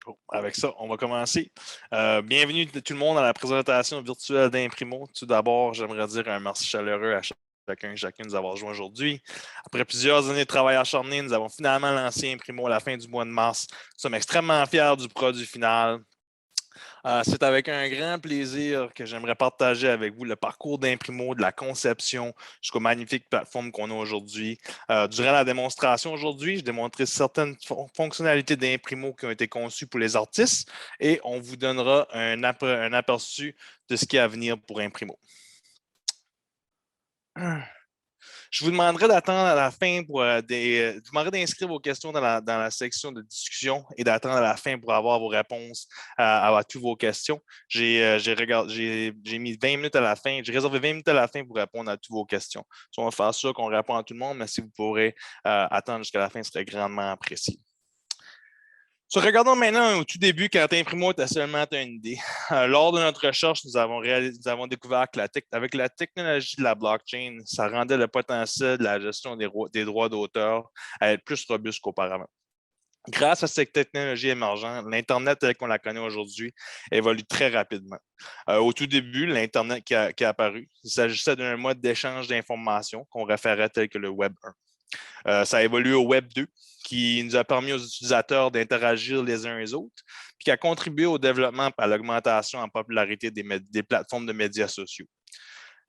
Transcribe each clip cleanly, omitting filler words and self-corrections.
Bon, avec ça, on va commencer. Bienvenue tout le monde à la présentation virtuelle d'Imprimo. Tout d'abord, j'aimerais dire un merci chaleureux à chacun et chacune de nous avoir rejoints aujourd'hui. Après plusieurs années de travail acharné, nous avons finalement lancé Imprimo à la fin du mois de mars. Nous sommes extrêmement fiers du produit final. C'est avec un grand plaisir que j'aimerais partager avec vous le parcours d'Imprimo, de la conception jusqu'aux magnifiques plateformes qu'on a aujourd'hui. Durant la démonstration aujourd'hui, je démontrerai certaines fonctionnalités d'Imprimo qui ont été conçues pour les artistes et on vous donnera un aperçu de ce qui est à venir pour Imprimo. Je vous demanderai d'attendre à la fin pour je vous demanderai d'inscrire vos questions dans la section de discussion et d'attendre à la fin pour avoir vos réponses à toutes vos questions. J'ai mis 20 minutes à la fin. J'ai réservé 20 minutes à la fin pour répondre à toutes vos questions. Si on va faire ça, qu'on répond à tout le monde, mais si vous pourrez attendre jusqu'à la fin, ce serait grandement apprécié. Regardons maintenant au tout début, quand Imprimo était seulement une idée. Lors de notre recherche, nous avons découvert que avec la technologie de la blockchain, ça rendait le potentiel de la gestion des droits d'auteur à être plus robuste qu'auparavant. Grâce à cette technologie émergente, l'Internet tel qu'on la connaît aujourd'hui évolue très rapidement. Au tout début, l'Internet qui est apparu, il s'agissait d'un mode d'échange d'informations qu'on référait tel que le Web 1. Ça a évolué au Web 2, qui nous a permis aux utilisateurs d'interagir les uns les autres, puis qui a contribué au développement et à l'augmentation en popularité des plateformes de médias sociaux.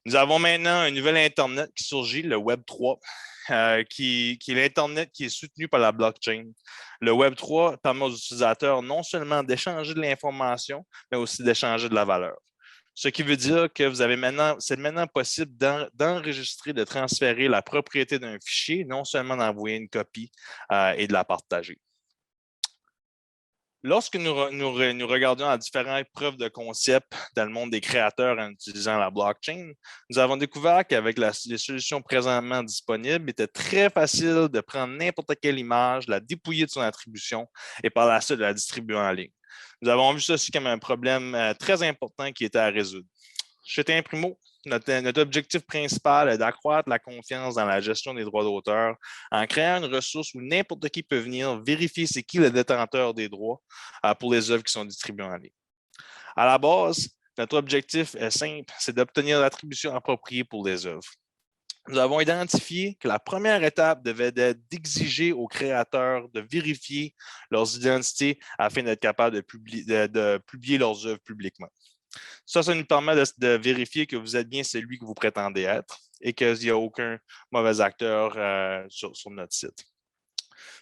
Nous avons maintenant un nouvel Internet qui surgit, le Web 3, qui est l'Internet qui est soutenu par la blockchain. Le Web 3 permet aux utilisateurs non seulement d'échanger de l'information, mais aussi d'échanger de la valeur. Ce qui veut dire que c'est maintenant possible d'enregistrer, de transférer la propriété d'un fichier, non seulement d'envoyer une copie et de la partager. Lorsque nous regardions à différentes preuves de concept dans le monde des créateurs en utilisant la blockchain, nous avons découvert qu'avec les solutions présentement disponibles, il était très facile de prendre n'importe quelle image, la dépouiller de son attribution et par la suite de la distribuer en ligne. Nous avons vu ceci comme un problème très important qui était à résoudre. Chez Imprimo, notre objectif principal est d'accroître la confiance dans la gestion des droits d'auteur en créant une ressource où n'importe qui peut venir vérifier c'est qui le détenteur des droits pour les œuvres qui sont distribuées en ligne. À la base, notre objectif est simple, c'est d'obtenir l'attribution appropriée pour les œuvres. Nous avons identifié que la première étape devait être d'exiger aux créateurs de vérifier leurs identités afin d'être capables de publier leurs œuvres publiquement. Ça nous permet de vérifier que vous êtes bien celui que vous prétendez être et qu'il n'y a aucun mauvais acteur sur notre site.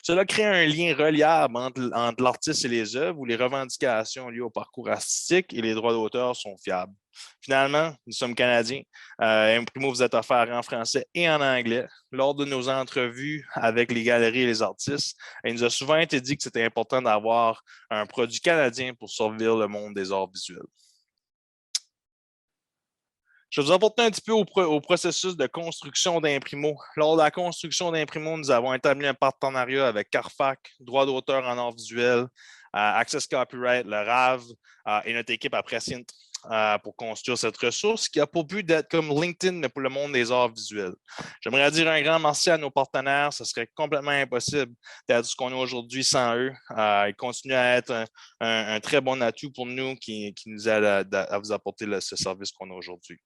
Cela crée un lien reliable entre l'artiste et les œuvres où les revendications liées au parcours artistique et les droits d'auteur sont fiables. Finalement, nous sommes Canadiens. Imprimo vous est offert en français et en anglais. Lors de nos entrevues avec les galeries et les artistes, il nous a souvent été dit que c'était important d'avoir un produit canadien pour servir le monde des arts visuels. Je vais vous apporter un petit peu au processus de construction d'Imprimo. Lors de la construction d'Imprimo, nous avons établi un partenariat avec CARFAC, droit d'auteur en art visuel, Access Copyright, le RAV et notre équipe à Prescient pour construire cette ressource qui a pour but d'être comme LinkedIn, mais pour le monde des arts visuels. J'aimerais dire un grand merci à nos partenaires. Ce serait complètement impossible d'être ce qu'on est aujourd'hui sans eux. Ils continuent à être un très bon atout pour nous qui nous aide à vous apporter ce service qu'on a aujourd'hui.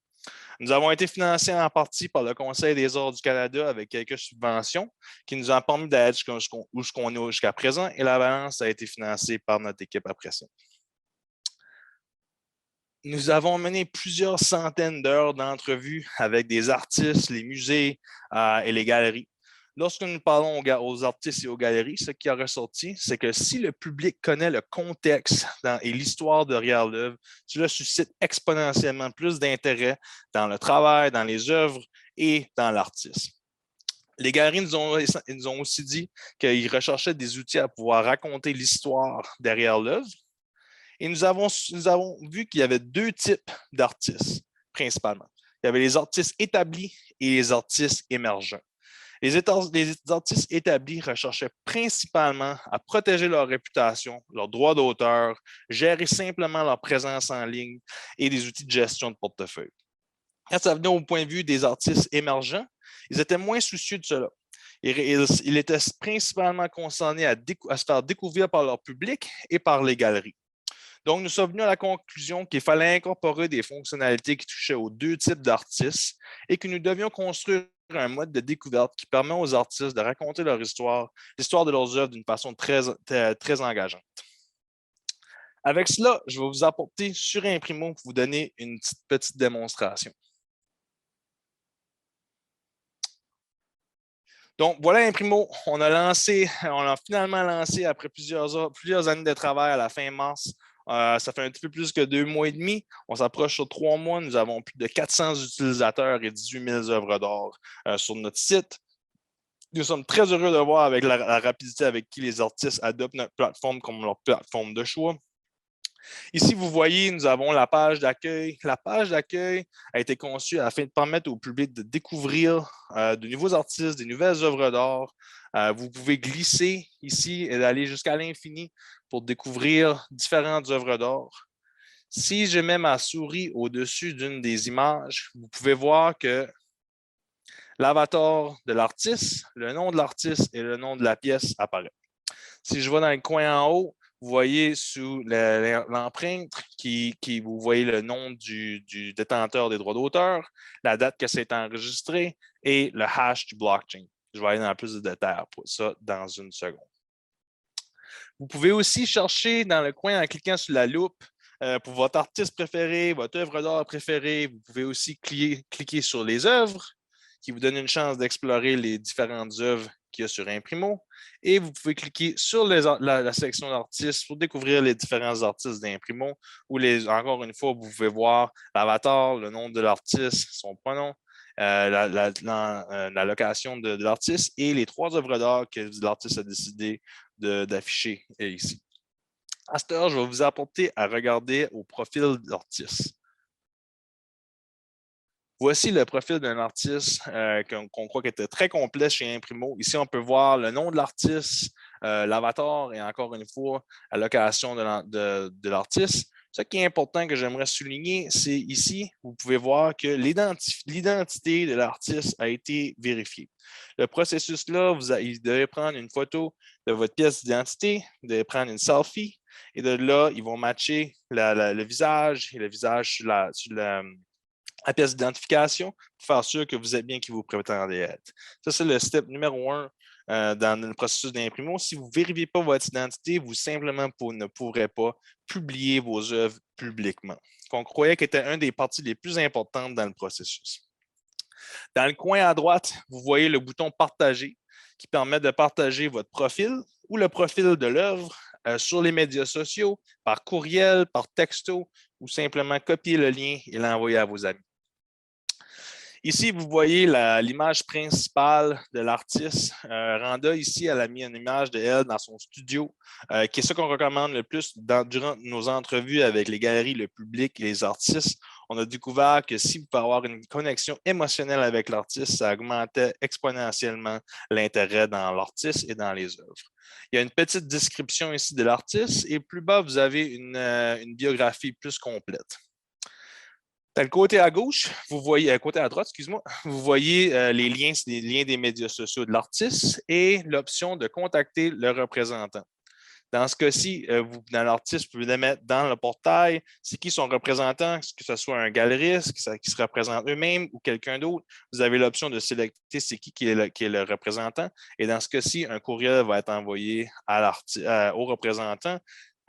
Nous avons été financés en partie par le Conseil des arts du Canada avec quelques subventions qui nous ont permis d'être où ce qu'on est jusqu'à présent et la balance a été financée par notre équipe après ça. Nous avons mené plusieurs centaines d'heures d'entrevues avec des artistes, les musées et les galeries. Lorsque nous parlons aux artistes et aux galeries, ce qui a ressorti, c'est que si le public connaît le contexte et l'histoire derrière l'œuvre, cela suscite exponentiellement plus d'intérêt dans le travail, dans les œuvres et dans l'artiste. Les galeries nous ont aussi dit qu'ils recherchaient des outils à pouvoir raconter l'histoire derrière l'œuvre. Et nous avons vu qu'il y avait deux types d'artistes, principalement. Il y avait les artistes établis et les artistes émergents. Les artistes établis recherchaient principalement à protéger leur réputation, leurs droits d'auteur, gérer simplement leur présence en ligne et des outils de gestion de portefeuille. Quand ça venait au point de vue des artistes émergents, ils étaient moins soucieux de cela. Ils étaient principalement concernés à se faire découvrir par leur public et par les galeries. Donc, nous sommes venus à la conclusion qu'il fallait incorporer des fonctionnalités qui touchaient aux deux types d'artistes et que nous devions construire un mode de découverte qui permet aux artistes de raconter leur histoire, l'histoire de leurs œuvres d'une façon très engageante. Avec cela, je vais vous apporter sur Imprimo pour vous donner une petite démonstration. Donc, voilà Imprimo. On a finalement lancé après plusieurs années de travail à la fin mars. Ça fait un petit peu plus que 2 mois et demi. On s'approche sur 3 mois. Nous avons plus de 400 utilisateurs et 18 000 œuvres d'art sur notre site. Nous sommes très heureux de voir avec la rapidité avec qui les artistes adoptent notre plateforme comme leur plateforme de choix. Ici, vous voyez, nous avons la page d'accueil. La page d'accueil a été conçue afin de permettre au public de découvrir de nouveaux artistes, des nouvelles œuvres d'art. Vous pouvez glisser ici et aller jusqu'à l'infini pour découvrir différentes œuvres d'art. Si je mets ma souris au-dessus d'une des images, vous pouvez voir que l'avatar de l'artiste, le nom de l'artiste et le nom de la pièce apparaissent. Si je vais dans le coin en haut, vous voyez sous l'empreinte vous voyez le nom du détenteur des droits d'auteur, la date que c'est enregistré et le hash du blockchain. Je vais aller dans plus de détails pour ça dans une seconde. Vous pouvez aussi chercher dans le coin en cliquant sur la loupe pour votre artiste préféré, votre œuvre d'art préférée. Vous pouvez aussi cliquer sur les œuvres qui vous donnent une chance d'explorer les différentes œuvres qu'il y a sur Imprimo. Et vous pouvez cliquer sur la section d'artistes pour découvrir les différents artistes d'Imprimo. Encore une fois, vous pouvez voir l'avatar, le nom de l'artiste, son prénom, la location de l'artiste et les 3 œuvres d'art que l'artiste a décidé d'afficher ici. À cette heure, je vais vous apporter à regarder au profil de l'artiste. Voici le profil d'un artiste qu'on croit qu'il était très complet chez Imprimo. Ici, on peut voir le nom de l'artiste, l'avatar et encore une fois, la location de l'artiste. Ce qui est important que j'aimerais souligner, c'est ici, vous pouvez voir que l'identité de l'artiste a été vérifiée. Le processus là, il devait prendre une photo de votre pièce d'identité, vous devez prendre une selfie et de là, ils vont matcher le visage et le visage sur la pièce d'identification pour faire sûr que vous êtes bien qui vous prétendez être. Ça, c'est le step numéro 1 dans le processus d'Imprimo. Si vous ne vérifiez pas votre identité, vous simplement ne pourrez pas publier vos œuvres publiquement, qu'on croyait qu'était une des parties les plus importantes dans le processus. Dans le coin à droite, vous voyez le bouton « Partager » qui permet de partager votre profil ou le profil de l'œuvre sur les médias sociaux, par courriel, par texto ou simplement copier le lien et l'envoyer à vos amis. Ici, vous voyez l'image principale de l'artiste. Randa, ici, elle a mis une image d'elle dans son studio, qui est ce qu'on recommande le plus durant nos entrevues avec les galeries, le public et les artistes. On a découvert que si vous pouvez avoir une connexion émotionnelle avec l'artiste, ça augmentait exponentiellement l'intérêt dans l'artiste et dans les œuvres. Il y a une petite description ici de l'artiste et plus bas, vous avez une biographie plus complète. Dans le côté à gauche, vous voyez, côté à droite, excuse-moi, vous voyez les liens des médias sociaux de l'artiste et l'option de contacter le représentant. Dans ce cas-ci, dans l'artiste, vous pouvez le mettre dans le portail. C'est qui son représentant, que ce soit un galeriste qui se représente eux-mêmes ou quelqu'un d'autre. Vous avez l'option de sélectionner c'est qui est le représentant. Et dans ce cas-ci, un courriel va être envoyé au représentant.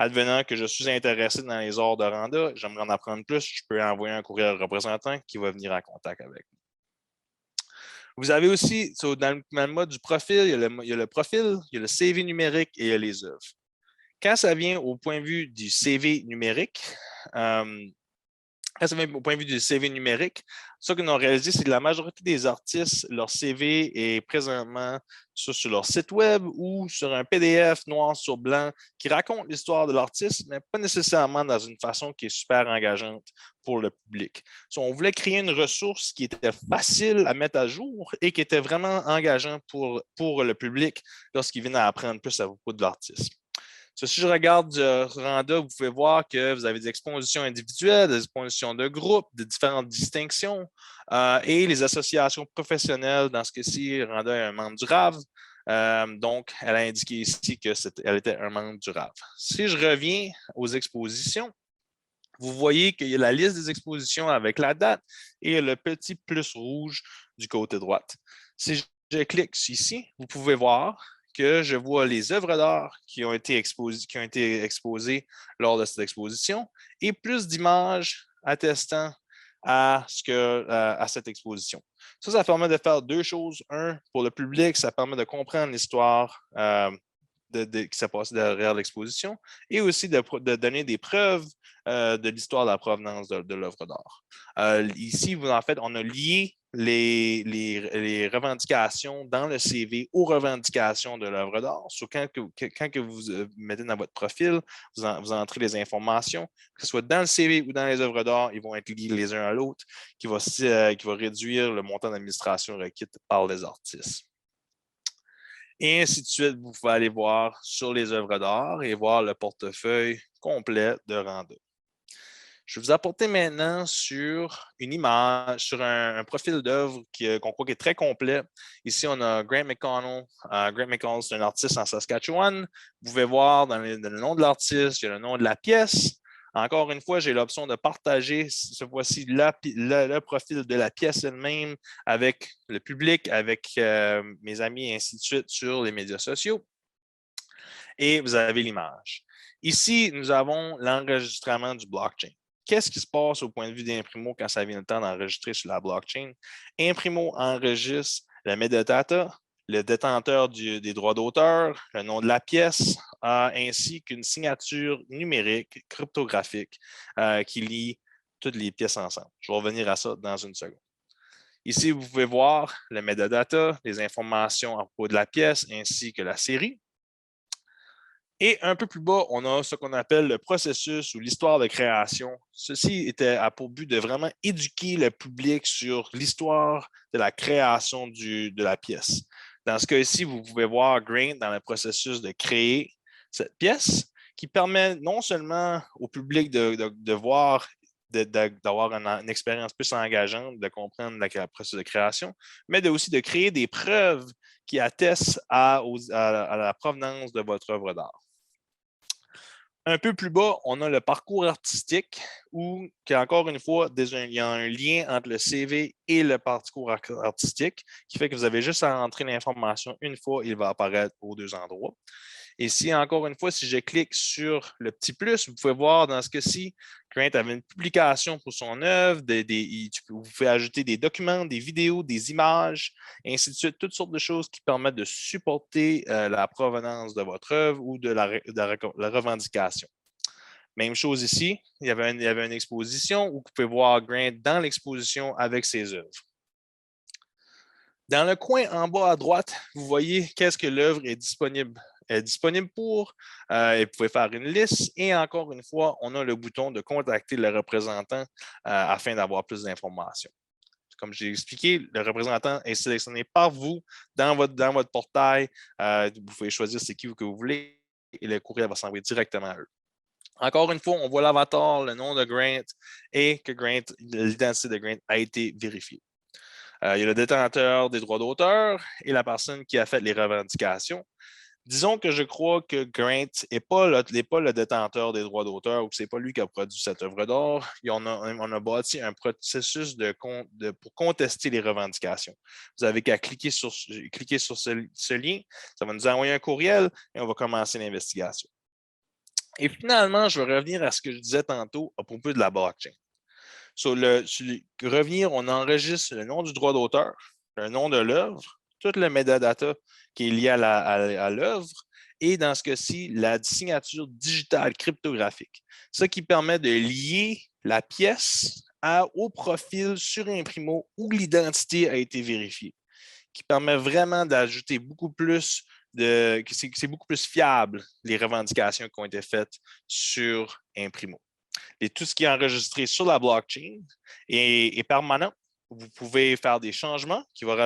Advenant que je suis intéressé dans les arts de Randa, j'aimerais en apprendre plus, je peux envoyer un courriel au représentant qui va venir en contact avec nous. Vous avez aussi, dans le mode du profil, il y a le profil, il y a le CV numérique et il y a les œuvres. Quand ça vient au point de vue du CV numérique, ce qu'on a réalisé, c'est que la majorité des artistes, leur CV est présentement sur leur site web ou sur un PDF noir sur blanc qui raconte l'histoire de l'artiste, mais pas nécessairement dans une façon qui est super engageante pour le public. On voulait créer une ressource qui était facile à mettre à jour et qui était vraiment engageante pour le public lorsqu'il vient à apprendre plus à propos de l'artiste. Si je regarde du Randa, vous pouvez voir que vous avez des expositions individuelles, des expositions de groupe, de différentes distinctions et les associations professionnelles. Dans ce cas-ci, Randa est un membre du RAV. Donc, elle a indiqué ici qu'elle était un membre du RAV. Si je reviens aux expositions, vous voyez qu'il y a la liste des expositions avec la date et le petit plus rouge du côté droite. Si je clique ici, vous pouvez voir que je vois les œuvres d'art qui ont été exposées lors de cette exposition et plus d'images attestant à cette exposition. Ça permet de faire deux choses. Un, pour le public, ça permet de comprendre l'histoire qui s'est passé derrière l'exposition et aussi de donner des preuves de l'histoire de la provenance de l'œuvre d'art. Ici, en fait, on a lié les revendications dans le CV aux revendications de l'œuvre d'art. Quand vous mettez dans votre profil, vous entrez les informations, que ce soit dans le CV ou dans les œuvres d'art, ils vont être liés les uns à l'autre, qui va réduire le montant d'administration requis par les artistes. Et ainsi de suite, vous pouvez aller voir sur les œuvres d'art et voir le portefeuille complet de Randa. Je vais vous apporter maintenant sur une image, sur un profil d'œuvre qu'on croit qui est très complet. Ici, on a Grant McConnell. Grant McConnell, c'est un artiste en Saskatchewan. Vous pouvez voir dans le nom de l'artiste, il y a le nom de la pièce. Encore une fois, j'ai l'option de partager cette fois-ci le profil de la pièce elle-même avec le public, avec mes amis et ainsi de suite sur les médias sociaux. Et vous avez l'image. Ici, nous avons l'enregistrement du blockchain. Qu'est-ce qui se passe au point de vue d'Imprimo quand ça vient le temps d'enregistrer sur la blockchain? Imprimo enregistre le metadata, le détenteur des droits d'auteur, le nom de la pièce, ainsi qu'une signature numérique cryptographique qui lie toutes les pièces ensemble. Je vais revenir à ça dans une seconde. Ici, vous pouvez voir le metadata, les informations à propos de la pièce ainsi que la série. Et un peu plus bas, on a ce qu'on appelle le processus ou l'histoire de création. Ceci a pour but de vraiment éduquer le public sur l'histoire de la création de la pièce. Dans ce cas-ci, vous pouvez voir Grant dans le processus de créer cette pièce qui permet non seulement au public de voir, d'avoir une expérience plus engageante, de comprendre le processus de création, mais aussi de créer des preuves qui attestent à la provenance de votre œuvre d'art. Un peu plus bas, on a le parcours artistique où, encore une fois, il y a un lien entre le CV et le parcours artistique qui fait que vous avez juste à entrer l'information une fois, il va apparaître aux deux endroits. Et si, encore une fois, si je clique sur le petit plus, vous pouvez voir dans ce cas-ci, Grant avait une publication pour son œuvre, vous pouvez ajouter des documents, des vidéos, des images, et ainsi de suite, toutes sortes de choses qui permettent de supporter la provenance de votre œuvre ou de la revendication. Même chose ici, il y avait une exposition où vous pouvez voir Grant dans l'exposition avec ses œuvres. Dans le coin en bas à droite, vous voyez qu'est-ce que l'œuvre est disponible pour. Vous pouvez faire une liste et encore une fois, on a le bouton de contacter le représentant afin d'avoir plus d'informations. Comme j'ai expliqué, le représentant est sélectionné par vous dans votre portail. Vous pouvez choisir c'est qui que vous voulez et le courriel va s'envoyer directement à eux. Encore une fois, on voit l'avatar, le nom de Grant et que l'identité de Grant a été vérifiée. Il y a le détenteur des droits d'auteur et la personne qui a fait les revendications. Disons que je crois que Grant n'est pas le détenteur des droits d'auteur ou que ce n'est pas lui qui a produit cette œuvre d'art. On a bâti un processus pour contester les revendications. Vous avez qu'à cliquer sur ce lien. Ça va nous envoyer un courriel et on va commencer l'investigation. Et finalement, je vais revenir à ce que je disais tantôt à propos de la blockchain. Sur revenir, on enregistre le nom du droit d'auteur, le nom de l'œuvre, tout le metadata qui est lié à l'œuvre et dans ce cas-ci, la signature digitale cryptographique. Ce qui permet de lier la pièce au profil sur Imprimo où l'identité a été vérifiée, qui permet vraiment d'ajouter beaucoup plus c'est beaucoup plus fiable les revendications qui ont été faites sur Imprimo. Et tout ce qui est enregistré sur la blockchain est permanent. Vous pouvez faire des changements qui vont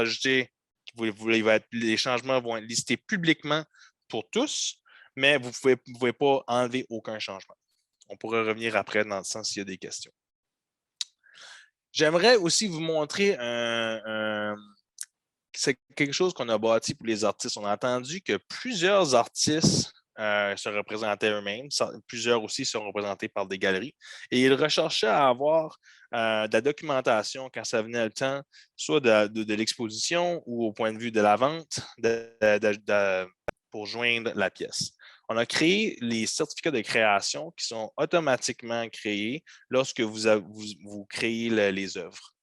les changements vont être listés publiquement pour tous. mais vous ne pouvez pas enlever aucun changement. On pourra revenir après dans le sens s'il y a des questions. J'aimerais aussi vous montrer c'est quelque chose qu'on a bâti pour les artistes. On a entendu que plusieurs artistes se représentaient eux-mêmes. Plusieurs aussi sont représentés par des galeries. Et ils recherchaient à avoir de la documentation quand ça venait le temps, soit de l'exposition ou au point de vue de la vente pour joindre la pièce. On a créé les certificats de création qui sont automatiquement créés lorsque vous créez les œuvres.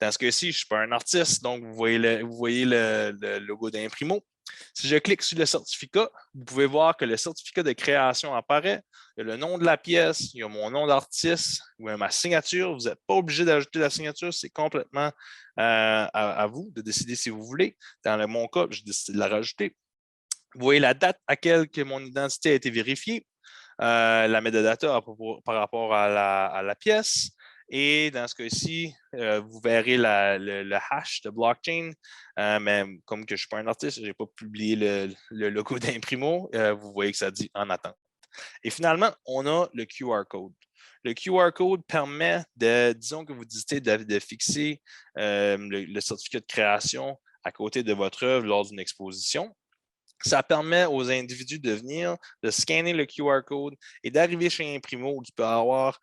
Dans ce cas-ci, je ne suis pas un artiste, donc vous voyez le logo d'Imprimo. Si je clique sur le certificat, vous pouvez voir que le certificat de création apparaît. Il y a le nom de la pièce, il y a mon nom d'artiste, ou ma signature. Vous n'êtes pas obligé d'ajouter la signature, c'est complètement à vous de décider si vous voulez. Dans mon cas, j'ai décidé de la rajouter. Vous voyez la date à laquelle mon identité a été vérifiée, la metadata par rapport à la pièce. Et dans ce cas-ci, vous verrez le hash de blockchain. Mais comme que je ne suis pas un artiste, je n'ai pas publié le logo d'Imprimo. Vous voyez que ça dit en attente. Et finalement, on a le QR code. Le QR code permet disons que vous décidez de fixer le certificat de création à côté de votre œuvre lors d'une exposition. Ça permet aux individus de venir, de scanner le QR code et d'arriver chez Imprimo où tu peux avoir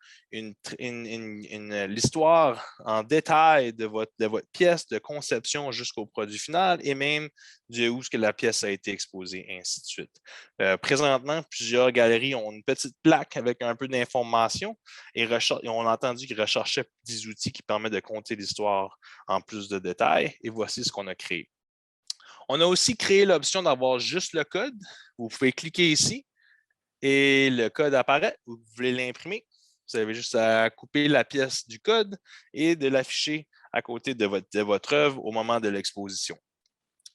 l'histoire en détail de votre pièce de conception jusqu'au produit final et même où est-ce que la pièce a été exposée, et ainsi de suite. Présentement, plusieurs galeries ont une petite plaque avec un peu d'informations et on a entendu qu'ils recherchaient des outils qui permettent de compter l'histoire en plus de détails et voici ce qu'on a créé. On a aussi créé l'option d'avoir juste le code. Vous pouvez cliquer ici et le code apparaît. Vous voulez l'imprimer. Vous avez juste à couper la pièce du code et de l'afficher à côté de votre œuvre au moment de l'exposition.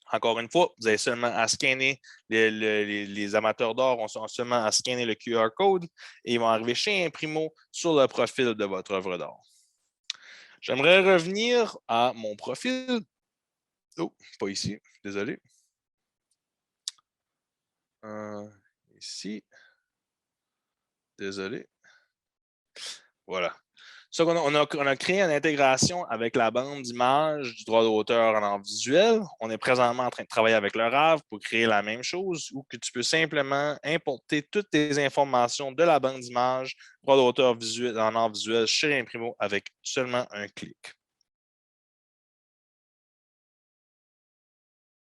Encore une fois, vous avez seulement à scanner, les amateurs d'art ont seulement à scanner le QR code et ils vont arriver chez Imprimo sur le profil de votre œuvre d'art. J'aimerais revenir à mon profil. Oh, pas ici, désolé. Ici. Désolé. Voilà. Ça, on a créé une intégration avec la bande d'image du droit d'auteur en art visuel. On est présentement en train de travailler avec le RAV pour créer la même chose où que tu peux simplement importer toutes tes informations de la bande d'image, droit d'auteur visuel en art visuel chez Imprimo avec seulement un clic.